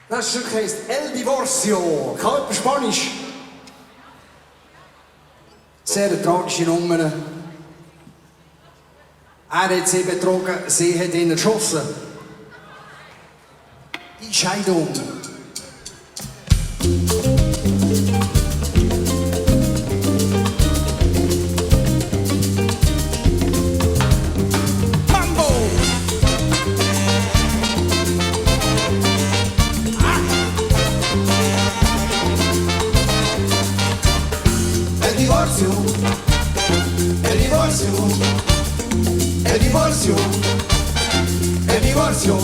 Das Stück heisst El Divorcio. Kann jemand Spanisch? Sehr eine tragische Nummer. Er hat sie betrogen, sie hat ihn erschossen. Die Scheidung. El divorcio, el divorcio, el divorcio.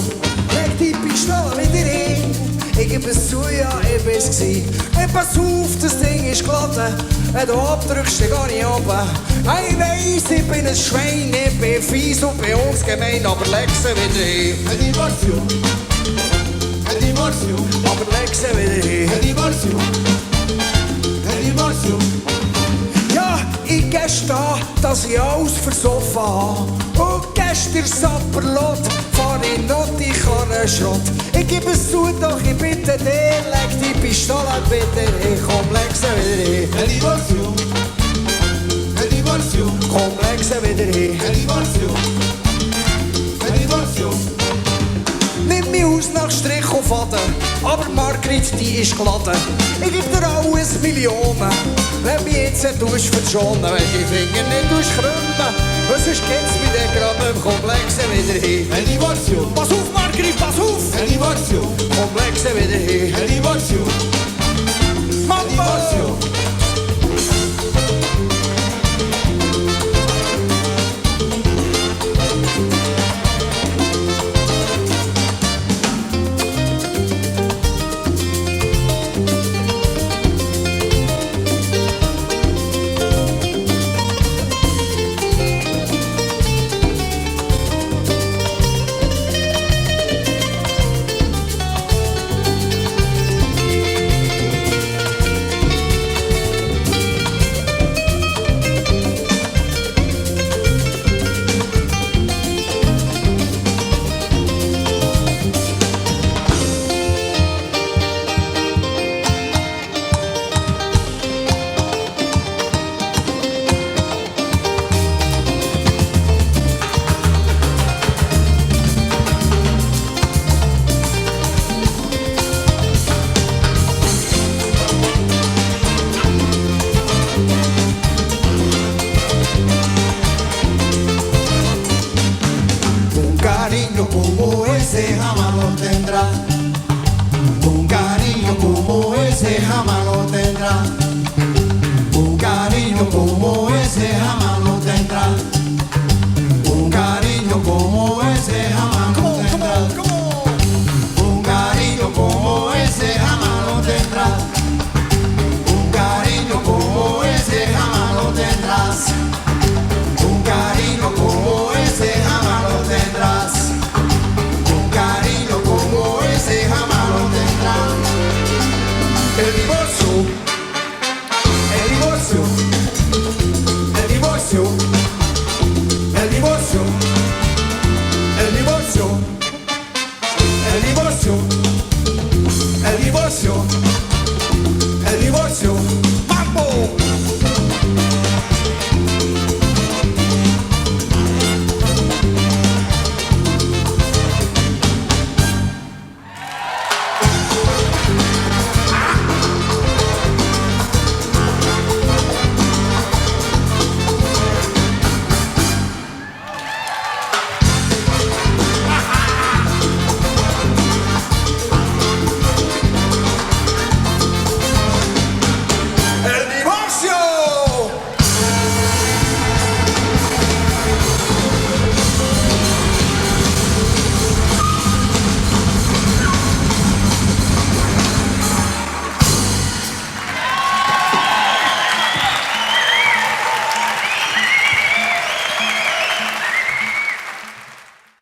Leg die Pistole wieder hin. Ich gebe es zu, ja, ich bin's gsi. Hey, pass auf, das Ding ist geladen. Wenn du abdrückst, dann geh ich runter. Ich weiss, ich bin ein Schwein, ich bin fies und bei uns gemein, aber leg sie wieder hin. El divorcio, el divorcio, Aber leg sie wieder hin. el divorcio, el divorcio. Ja, ich gestehe, dass ich alles versoffen habe. Und gestern Sapperlot fahr ich noch die Karre Schrott. Ich gebe es zu, doch ich bitte dich, leg die Pistole bitte hin. Komm, leg sie wieder hin. El divorcio, el divorcio, Komm, leg sie wieder hin. el divorcio, el divorcio. Nimm mich aus nach Strich und Faden, aber Margrit, die ist geladen. Ich geb dir alles Millionen, wenn mich jetzt nicht verschonen, wenn ich die Finger nicht krümmen. Und sonst geht's mir dann gerade im Komplex wieder hin. El divorcio, Pass auf, Margrit, pass auf! el divorcio, Komplex wieder hin. el divorcio, el Mambo! divorcio. Como ese jamás lo tendrá. Un cariño como ese jamás lo tendrá. Un cariño como ese jamás lo tendrá.